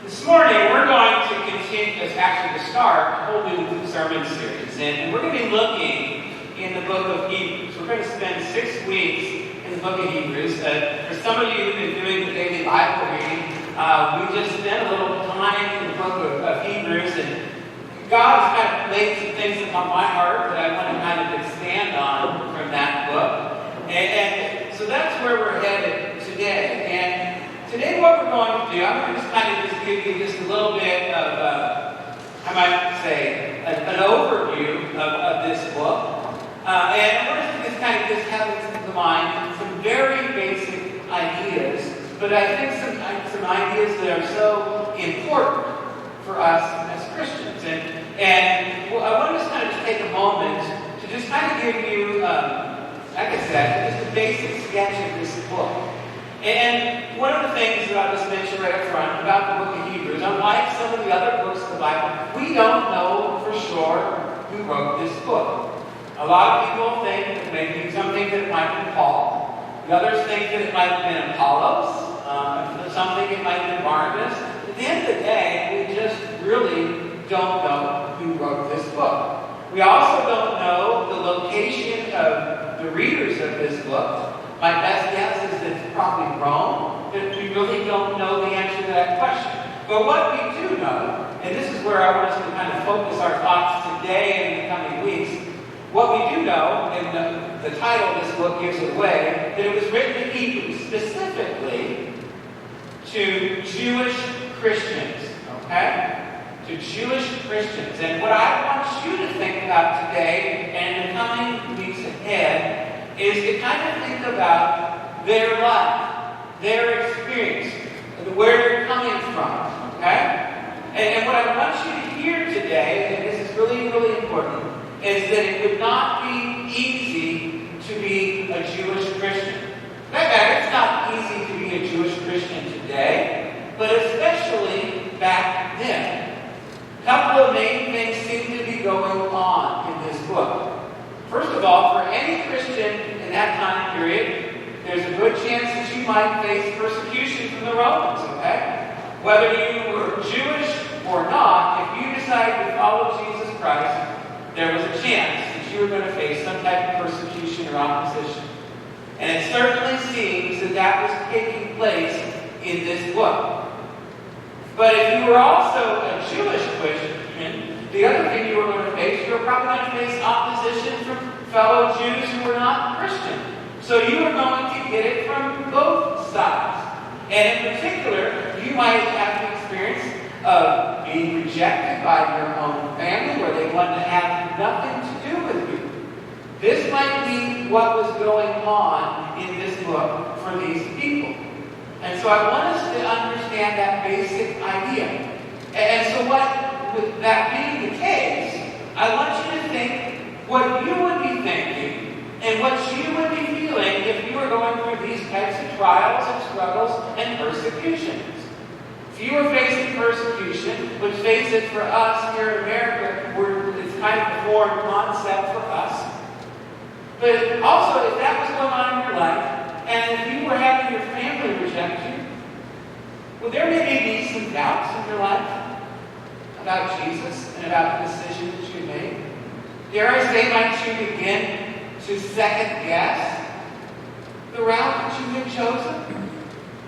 This morning, we're going to continue, actually to start, a whole new sermon series. And we're going to be looking in the book of Hebrews. We're going to spend 6 weeks in the book of Hebrews. For some of you who've been doing the daily Bible reading, we just spent a little time in the book of Hebrews. And God has kind of laid some things upon my heart that I want to kind of expand on from that book. And so that's where we're headed today. And today what we're going to do, I'm going to just kind of just give you just a little bit of, I might say, an overview of this book. And we're just kind of just having in mind some very basic ideas, but I think some ideas that are so important for us as Christians. And well, I want to just kind of take a moment to just kind of give you, like I said, just a basic sketch of this book. And one of the things that I'll just mention right up front about the book of Hebrews, unlike some of the other books of the Bible, we don't know for sure who wrote this book. A lot of people think that maybe some think that it might have been Paul. The others think that it might have been Apollos. Some think it might have been Barnabas. At the end of the day, we just really don't know who wrote this book. We also don't know the location of the readers of this book. My best guess is that it's probably Rome, but we really don't know the answer to that question. But what we do know, and this is where I want us to kind of focus our thoughts today and in the coming weeks, what we do know, and the title of this book gives it away, that it was written in Hebrew specifically to Jewish Christians, okay? To Jewish Christians. And what I want you to think about today and in the coming weeks ahead is to kind of think about their life, their experience, where they're coming from, okay? And what I want you to hear today, and this is really, really important, is that it would not be easy to be a Jewish Christian. In fact, it's not easy to be a Jewish Christian today, but especially back then. A couple of main things seem to be going on in this book. First of all, for any Christian in that time period, there's a good chance that you might face persecution from the Romans, okay? Whether you were Jewish or not, if you decided to follow Jesus Christ, there was a chance that you were going to face some type of persecution or opposition. And it certainly seems that that was taking place in this book. But if you were also a Jewish Christian, the other thing you were going to face, you were probably going to face opposition from fellow Jews who were not Christian. So you were going to get it from both sides. And in particular, you might have the experience of being rejected by your own family, where they wanted to have nothing to do with you. This might be what was going on in this book for these people. And so I want us to understand that basic idea. And so with that being the case, I want you to think what you would be thinking and what you would be feeling if you were going through these types of trials and struggles and persecutions. If you were facing persecution, which face it for us here in America, it's kind of a foreign concept for us. But also, if that was going on in your life, and if you were having your family reject you, well, there may be some doubts in your life about Jesus and about the decision that you made. Dare I say, might you begin to second guess the route that you have chosen?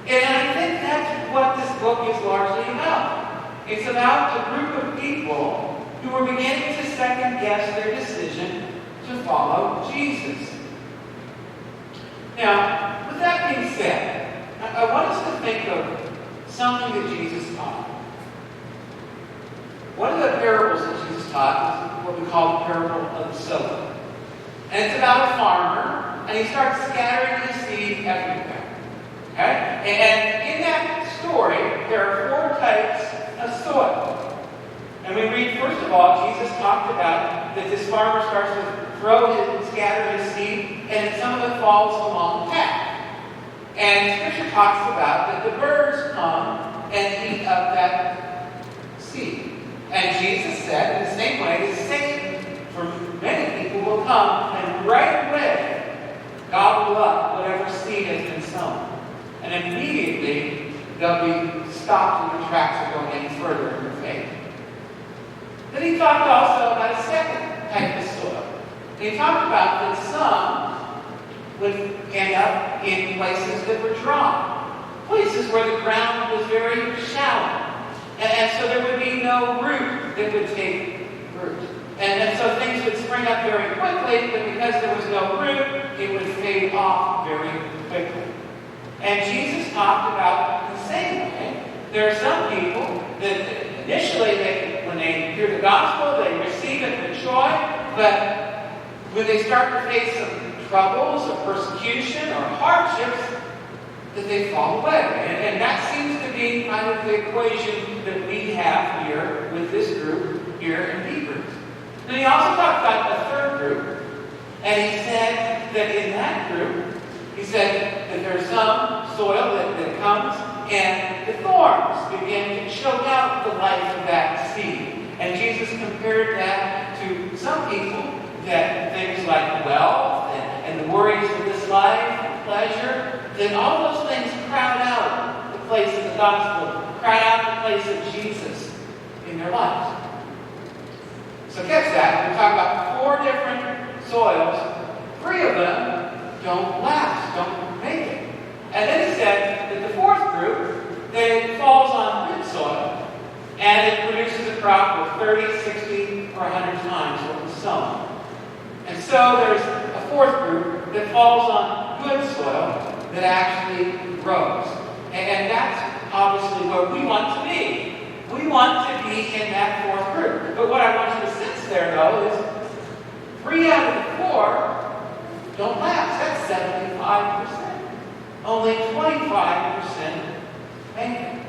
And I think that's what this book is largely about. It's about a group of people who are beginning to second guess their decision to follow Jesus. Now, with that being said, I want us to think of something that Jesus taught. One of the parables that Jesus taught is what we call the parable of the sower. And it's about a farmer, and he starts scattering his seed everywhere. Okay? And in that story, there are 4 types of soil. And we read, first of all, Jesus talked about that this farmer starts to scatter his seed, and some of it falls along the path. And Scripture talks about that the birds come and eat up that seed. And Jesus said, in the same way, the same for many people will come, and right away gobble up whatever seed has been sown. And immediately they'll be stopped in their tracks and going, talked also about a second type of soil. And he talked about that some would end up in places that were dry, places where the ground was very shallow. And so there would be no root that would take root. And so things would spring up very quickly, but because there was no root, it would fade off very quickly. And Jesus talked about the same way. There are some people that initially, when they hear the gospel, they receive it with joy, but when they start to face some troubles or persecution or hardships, that they fall away. And that seems to be kind of the equation that we have here with this group here in Hebrews. And he also talked about a third group. And he said that in that group, he said that there's some soil that comes and the thorns begin to choke out the life of that seed. And Jesus compared that to some people that things like wealth and the worries of this life, pleasure, then all those things crowd out the place of the gospel, crowd out the place of Jesus in their lives. So catch that. We talk about 4 different soils. 3 of them don't last, don't make it. And then he said that the 4th group, that it falls on good soil, and it produces a crop of 30, 60, or 100 times what was sown. And so there's a 4th group that falls on good soil that actually grows. And that's obviously where we want to be. We want to be in that 4th group. But what I want you to sense there, though, is 3 out of the 4 don't last. That's 75%. Only 25% make it.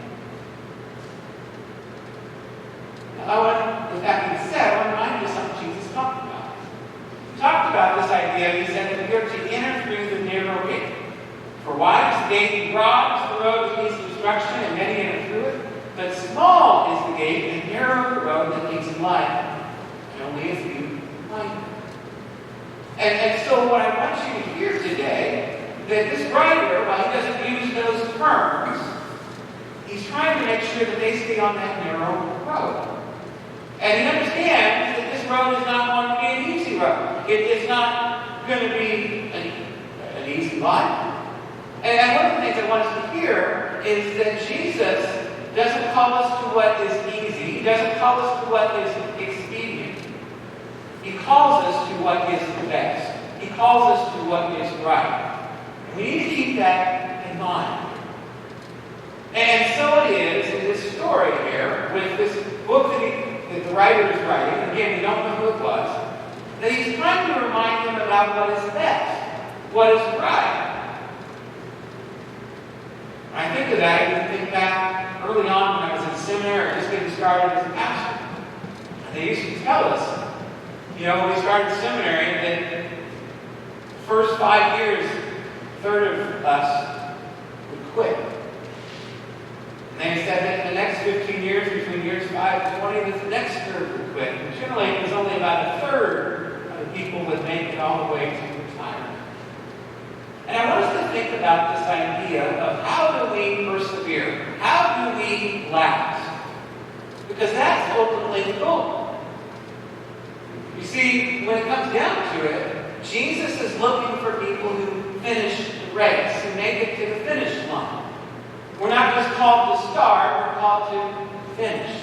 Now, with that being said, I want to remind you of something Jesus talked about. He talked about this idea. He said that we are to enter through the narrow gate. For wide is the gate, and broad is the road that leads to destruction, and many enter through it. But small is the gate, and narrow the road that leads to life, and only a few find it. And so what I want you to hear today, that this writer, while he doesn't use those terms, he's trying to make sure that they stay on that narrow road. And he understands that this road is not going to be an easy road. It is not going to be an easy life. And one of the things I want us to hear is that Jesus doesn't call us to what is easy. He doesn't call us to what is expedient. He calls us to what is the best. He calls us to what is right. And we need to keep that in mind. And so it is in this story here, with this book that the writer is writing, again, we don't know who it was, that he's trying to remind them about what is best, what is right. When I think of that, I can think back early on when I was in seminary, just getting started as a pastor. And they used to tell us, when we started seminary, that the first 5 years, a third of us would quit. And they said that in the next 15 years, between years 5 and 20, the next third would quit. And generally, it was only about a third of the people would make it all the way to retirement. And I want us to think about this idea of how do we persevere? How do we last? Because that's ultimately the goal. You see, when it comes down to it, Jesus is looking for people who finish the race, who make it to the finish line. We're not just called to start, we're called to finish.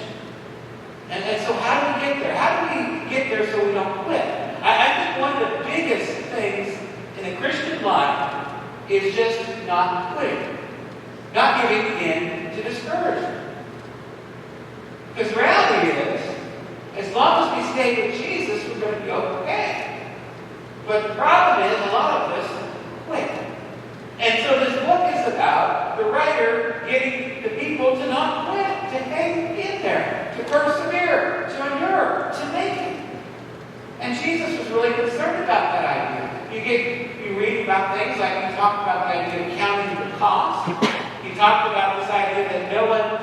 And so how do we get there? How do we get there so we don't quit? I think one of the biggest things in the Christian life is just not quitting. Not giving in to discouragement. Because the reality is, as long as we stay with Jesus, we're going to be okay. But the problem is, a lot of us quit. And so this book is about the writer getting the people to not quit, to hang in there, to persevere, to endure, to make it. And Jesus was really concerned about that idea. You read about things like he talked about the idea of counting the cost. He talked about this idea that no one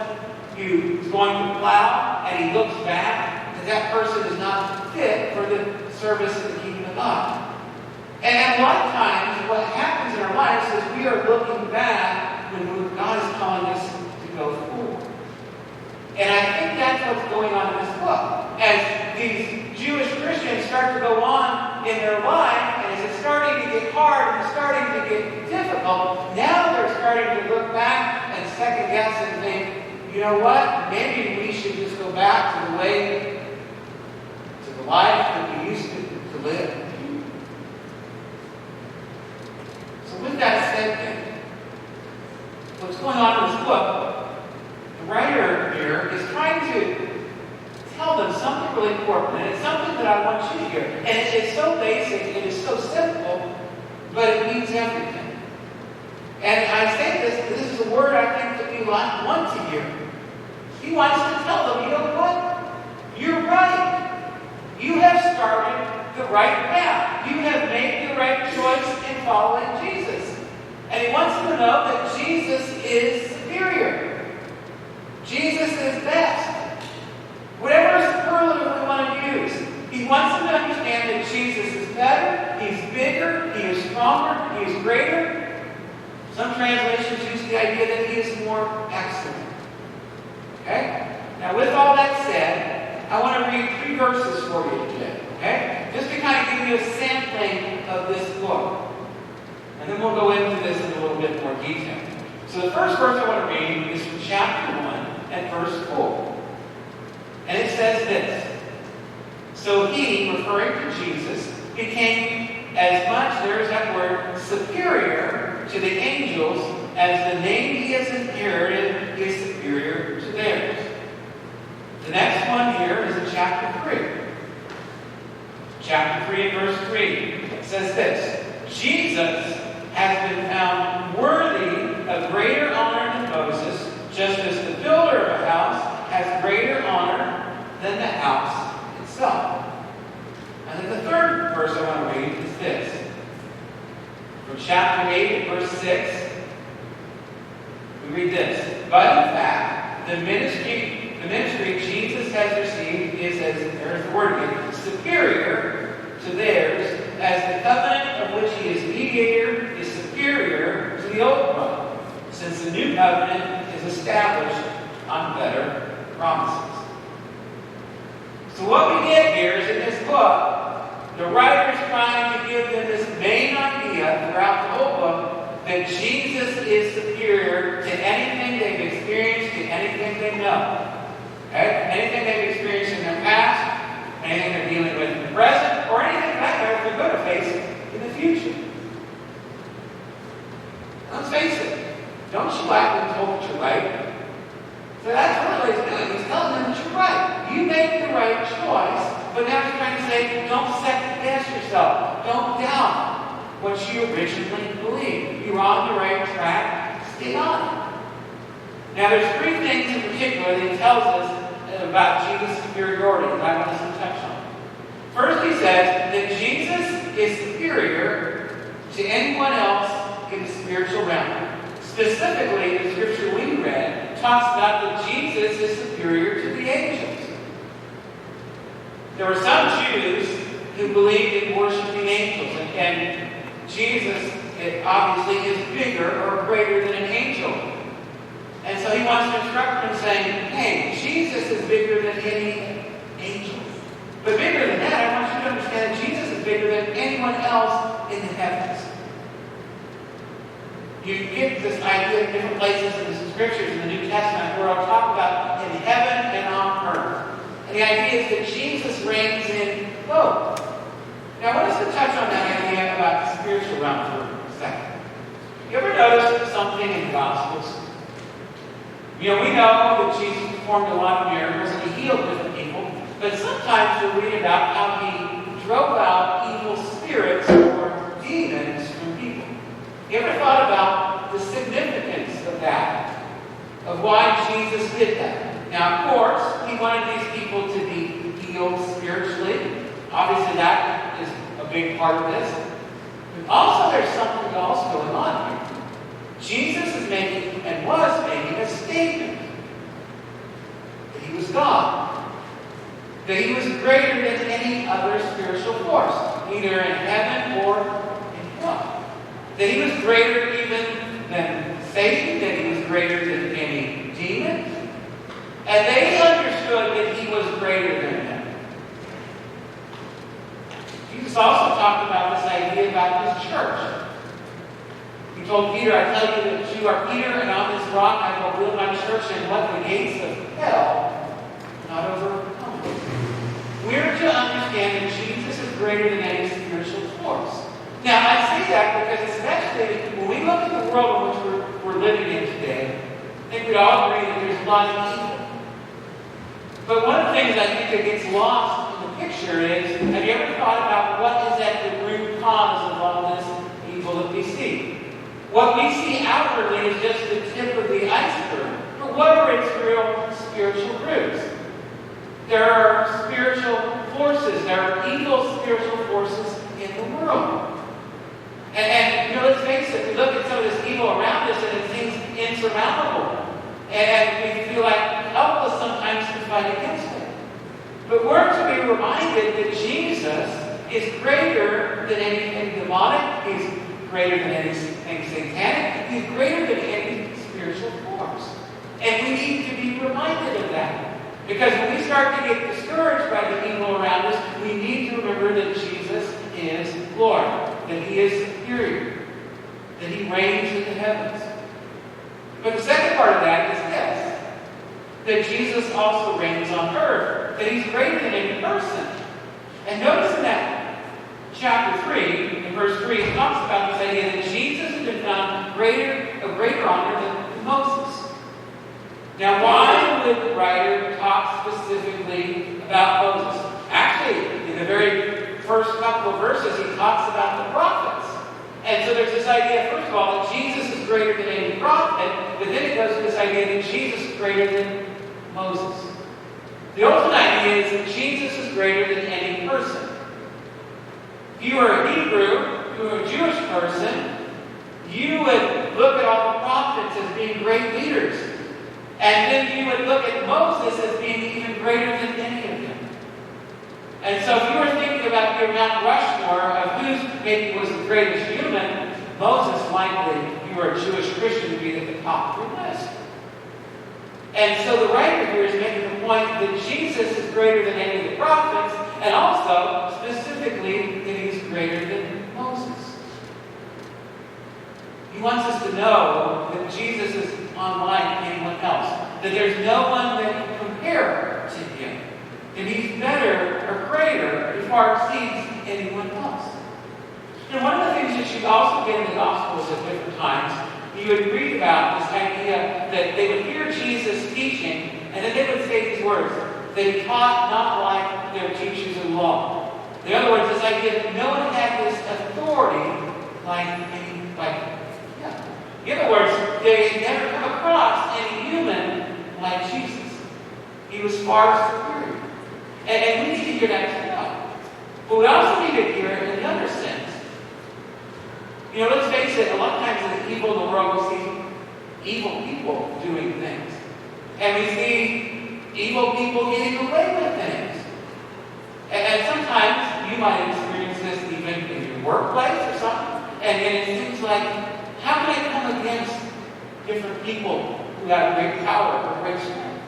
who's going to plow and he looks back, that person is not fit for the service of the kingdom of God. And a lot of times, what happens in our lives is we are looking back when God is calling us to go forward. And I think that's what's going on in this book. As the difficult, now they're starting to look back and second guess and think, you know what? Maybe we should just go back to the life that we used to live. So with that said, what's going on in this book, the writer here is trying to tell them something really important, and it's something that I want you to hear. And it's so basic, it is so simple, but it means everything. And I say this is a word I think that we want to hear. He wants to tell them, you know what? You're right. You have started the right path. You have made the right choice in following Jesus. And he wants them to know that Jesus is superior. Jesus is best. Whatever superlative we want to use, he wants them to understand that Jesus is better, he's bigger, he is stronger, he is greater. Some translations use the idea that he is more excellent. Okay? Now, with all that said, I want to read 3 verses for you today. Okay? Just to kind of give you a sampling of this book. And then we'll go into this in a little bit more detail. So the first verse I want to read is from chapter 1 and verse 4. And it says this: so he, referring to Jesus, became as much, there's that word, superior to the angels as the name he has inherited is superior to theirs. The next one here is in chapter 3. Chapter 3 and verse 3. It says this: Jesus has been found worthy of greater honor than Moses, just as the builder of a house has greater honor than the house itself. And then the third verse I want to read is this. From chapter 8, verse 6, we read this: but in fact, the ministry Jesus has received is, as there's the word again, superior to theirs, as the covenant of which he is mediator is superior to the old one, since the new covenant is established on better promises. So what we get here is in this book, the writer is trying to give them this main idea throughout the whole book that Jesus is superior to anything they've experienced, to anything they know. Okay? Anything they've experienced in their past, anything they're dealing with in the present, or anything that they're going to face in the future. Let's face it, don't you act when told that you're right? So that's really what he's doing. He's telling them that you're right. You made the right choice, but now he's trying to say, don't second guess yourself. Don't doubt what you originally believed. You're on the right track. Stay on it. Now, there's 3 things in particular that he tells us about Jesus' superiority that I want us to touch on. First, he says that Jesus is superior to anyone else in the spiritual realm. Specifically, the scripture we read talks about that Jesus is superior to the angels. There were some Jews who believed in worshiping angels, and Jesus obviously is bigger or greater than an angel. And so he wants to instruct them saying, hey, Jesus is bigger than any angel. But bigger than that, I want you to understand that Jesus is bigger than anyone else in the heavens. You get this idea in different places in the scriptures in the New Testament where I'll talk about in heaven and on earth. And the idea is that Jesus reigns in both. Now I want us to touch on that idea about the spiritual realm for a second. You ever notice something in the Gospels? You know, we know that Jesus performed a lot of miracles and he healed different people, but sometimes we read about how he drove out evil spirits or demons from people. You ever thought about the significance of that? Of why Jesus did that? Now, of course, he wanted these people to be healed spiritually. Obviously, that is a big part of this. But also, there's something else going on here. Jesus is making, and was making, a statement that he was God. That he was greater than any other spiritual force, either in heaven or in hell. That he was greater even than Satan, that he was greater than any demon. And they understood that he was greater than them. Jesus also talked about this idea about his church. He told Peter, I tell you that you are Peter, and on this rock I will build my church, and what the gates of hell not overcome it. We're to understand that Jesus is greater than any spiritual force. Now, I say that because especially when we look at the world in which we're living in today, I think we all agree that there's a lot of evil. But one of the things I think that gets lost in the picture is, have you ever thought about what is at the root cause of all this evil that we see? What we see outwardly is just the tip of the iceberg. But what are its real spiritual roots? There are spiritual forces. There are evil spiritual forces in the world. And let's face it, we look at some of this evil around us and it seems insurmountable. And we feel like helpless sometimes to fight against it. But we're to be reminded that Jesus is greater than anything demonic. He's greater than anything satanic. He's greater than any spiritual force. And we need to be reminded of that. Because when we start to get discouraged by the evil around us, we need to remember that Jesus is Lord. That He is superior. That He reigns in the heavens. But the second part of that is this. That Jesus also reigns on earth. That He's greater than any person. And notice in that chapter 3, in verse 3, it talks about this idea that Jesus has been found a greater honor than Moses. Now, why would the writer talk specifically about Moses? Actually, in the very first couple of verses, he talks about the prophets. And so there's this idea, first of all, that Jesus is greater than any prophet, but then it goes to this idea that Jesus is greater than Moses. The ultimate idea is that Jesus is greater than any person. If you were a Hebrew, if you were a Jewish person, you would look at all the prophets as being great leaders. And then you would look at Moses as being even greater than any of them. And so if you were thinking about your Mount Rushmore of who maybe was the greatest human, Moses likely, if you were a Jewish Christian, would be at the top of your list. And so the writer here is making the point that Jesus is greater than any of the prophets, and also, specifically, that He's greater than Moses. He wants us to know that Jesus is unlike anyone else. That there's no one that can compare to Him. That He's better or greater, He far exceeds anyone else. And one of the things that you also get in the Gospels at different times, you would read about this idea that they would hear Jesus teaching, and then they would say these words, that He taught not like their teachers of law. In other words, this idea that no one had this authority in other words, they had never come across any human like Jesus. He was far superior. And we need to hear that as well. But we also need to hear it in the other sense. Let's face it, a lot of times in the evil in the world, we see evil people doing things. And we see evil people getting away with things. And sometimes you might experience this even in your workplace or something. And it seems like, how can I come against different people who have great power or great strength?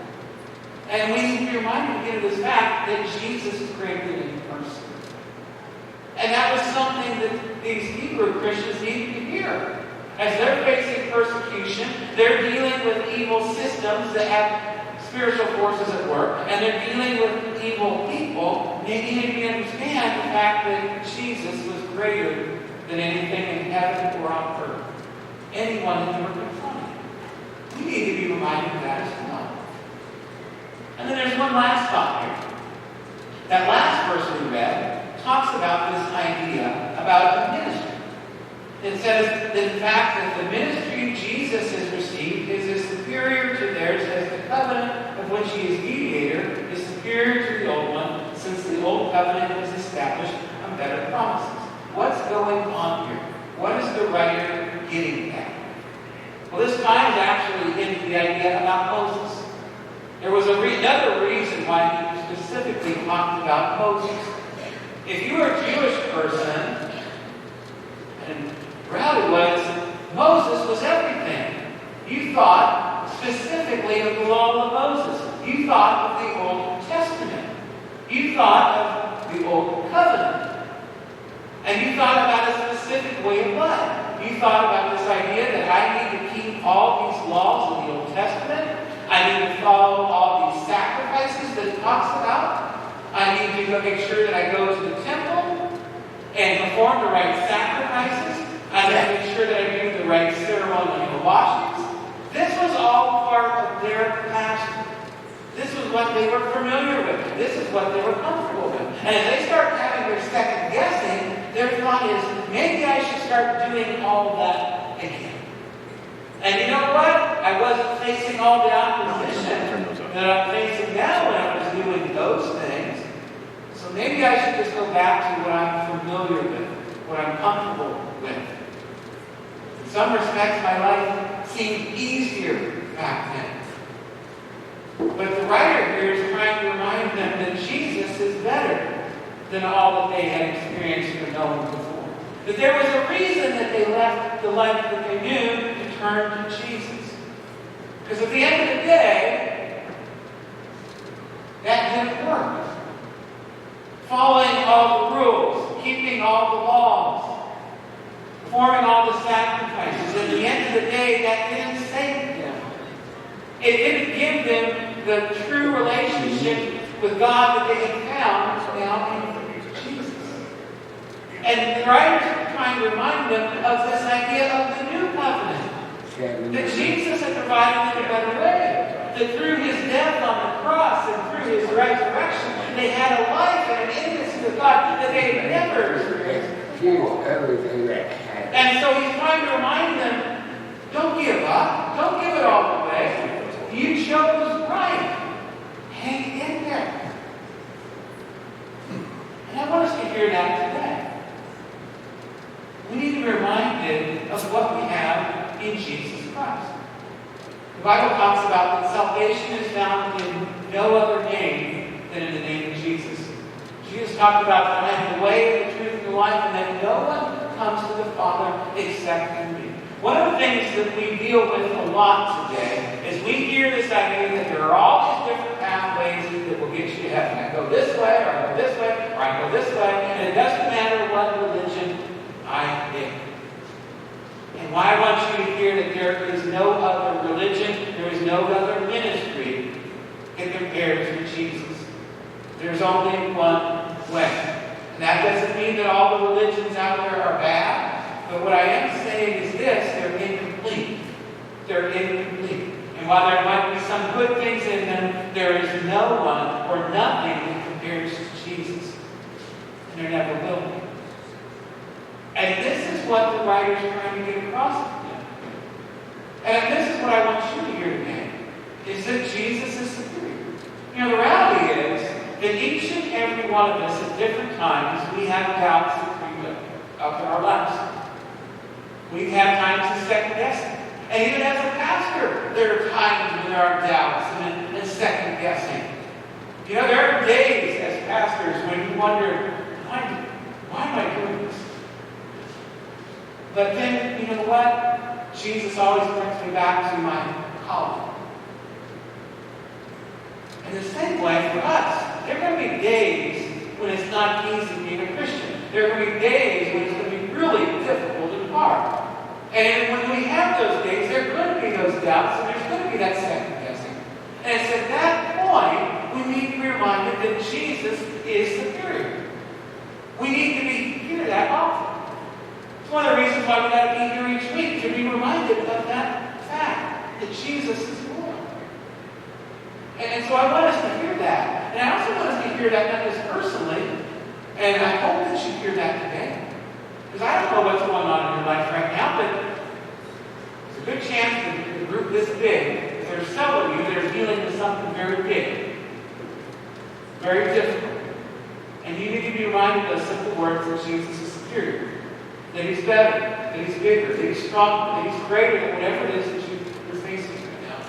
And we need to be reminded again of this fact that Jesus is greater than any person. And that was something that these Hebrew Christians needed to hear. As they're facing persecution, they're dealing with evil systems that have spiritual forces at work, and they're dealing with evil people. They needed to understand the fact that Jesus was greater than anything in heaven or on earth. Anyone that they were confronting. We need to be reminded of that as well. And then there's one last thought here. That last verse we read talks about this idea about the ministry. It says that in fact that the ministry Jesus has received is as superior to theirs as the covenant of which He is mediator is superior to the old one, since the old covenant was established on better promises. What's going on here? What is the writer getting at? Well, this ties actually into the idea about Moses. There was another reason why he specifically talked about Moses. If you were a Jewish person, and the reality was, Moses was everything. You thought specifically of the law of Moses. You thought of the Old Testament. You thought of the Old Covenant. And you thought about a specific way of life. you thought about this idea that I need to keep all these laws of the Old Testament? I need to follow all these sacrifices that it talks about? I need to go make sure that I go to the temple and perform the right sacrifices? I need to make sure that I do the right ceremonial washings? This was all part of their past. This was what they were familiar with. This is what they were comfortable with. And as they start having their second guessing, their thought is, maybe I should start doing all of that again. And you know what? I wasn't facing all the opposition that I'm facing now when I was doing those things. So maybe I should just go back to what I'm familiar with, what I'm comfortable with. In some respects, my life seemed easier back then. But the writer here is trying to remind them that Jesus is better than all that they had experienced or known before. That there was a reason that they left the life that they knew to turn to Jesus. Because at the end of the day, that didn't work. Following all the rules, keeping all the laws, performing all the sacrifices, at the end of the day, that didn't save them. It didn't give them the true relationship with God that they had found now in Jesus. And the writers are trying to remind them of this idea of the new covenant. That Jesus had provided them a better way. That through his death on the cross and through his resurrection, they had a life and an intimacy with God that they had never experienced before. And so he's trying to remind them, don't give up. Don't give it all away. You chose right. Hang in there. And I want us to hear that today. We need to be reminded of what we have in Jesus Christ. The Bible talks about that salvation is found in no other name than in the name of Jesus. Jesus talked about I am the way, the truth, and the life, and that no one comes to the Father except through me. One of the things that we deal with a lot today is we hear this idea that there are all these different pathways that will get you to heaven. I go this way, or I go this way, or I go this way, and it doesn't matter what religion I pick. And why I want you to hear that there is no other religion, there is no other ministry that compares to Jesus. There's only one way. And that doesn't mean that all the religions out there are bad. But what I am saying is this, they're incomplete. They're incomplete. And while there might be some good things in them, there is no one or nothing that compares to Jesus. And there never will be. And this is what the writer's trying to get across to them. And this is what I want you to hear today, is that Jesus is superior. You know, the reality is that each and every one of us at different times, we have doubts that creep up in our lives. We have times of second guessing. And even as a pastor, there are times when there are doubts and second guessing. You know, there are days as pastors when you wonder, why am I doing this? But then, you know what? Jesus always brings me back to my calling. In the same way for us, there are going to be days when it's not easy being a Christian. There are going to be days when it's going to be really difficult and hard. And when we have those days, there are going to be those doubts, and there's going to be that second guessing. And it's at that point we need to be reminded that Jesus is superior. We need to hear that often. It's one of the reasons why we got to be here each week, to be reminded of that fact, that Jesus is Lord. And so I want us to hear that. And I also want us to hear that not just personally, and I hope that you hear that today. Because I don't know what's going on in your life right now, but there's a good chance that the group this big, there's several of you that are dealing with something very big, very difficult. And you need to be reminded of simple words that Jesus is superior, that he's better, that he's bigger, that he's stronger, that he's greater than whatever it is that you're facing right now.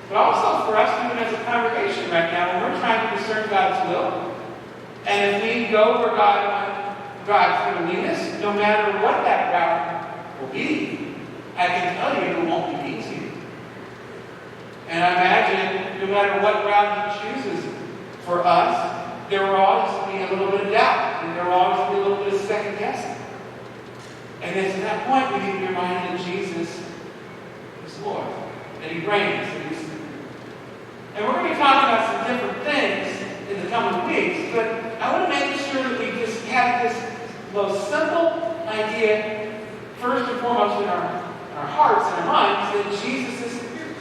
But also for us, even as a congregation right now, when we're trying to discern God's will, and if we go where God's going to lead us, no matter what that route will be, I can tell you it won't be easy. And I imagine no matter what route he chooses for us, there will always be a little bit of doubt, and there will always be a little bit of second guessing. And it's that point, we need to be reminded that Jesus is Lord, that He reigns, and we're going to be talking about some different things in the coming weeks, but I want to make sure that we just have this most simple idea, first and foremost in our hearts and our minds, that Jesus is superior.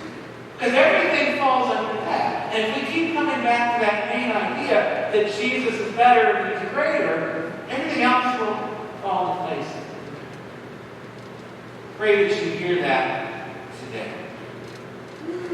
Because everything falls under that. And if we keep coming back to that main idea that Jesus is better and He's greater, everything else will fall into place. Pray that you hear that today.